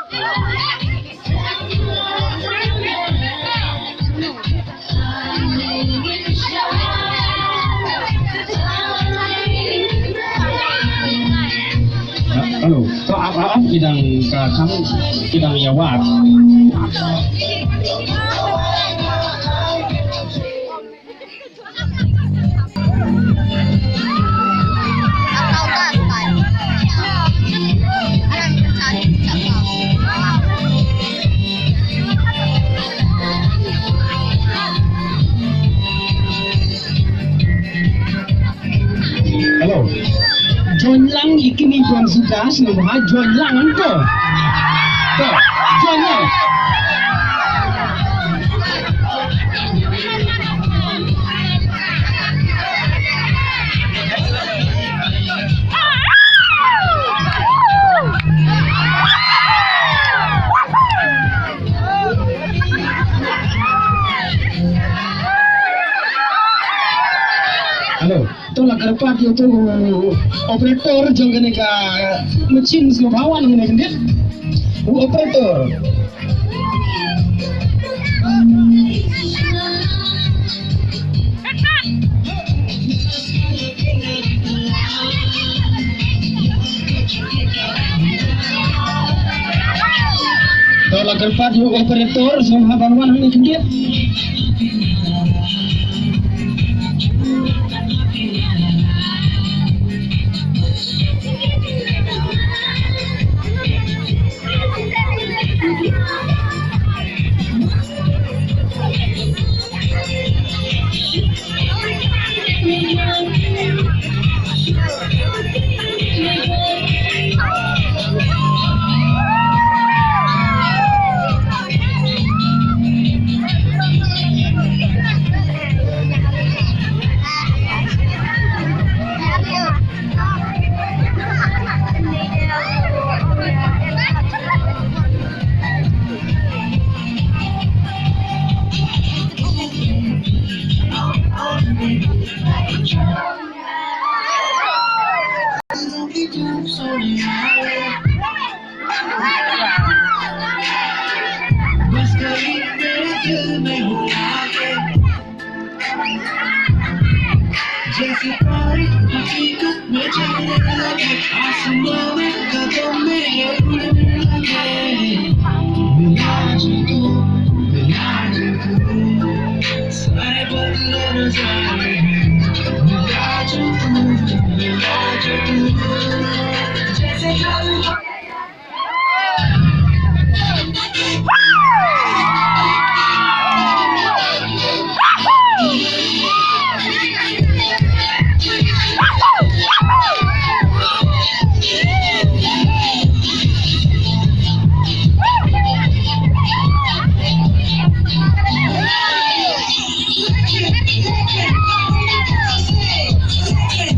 Halo, to apa bidang kamu bidang yawat. Halo. Join lang ikini from Sudas no ha join lang anto. To, join lang. Halo, to la karpat yo to operator jangane ka mesin se bawan ngene kan operator to la karpat yo operator se bawan ngene kan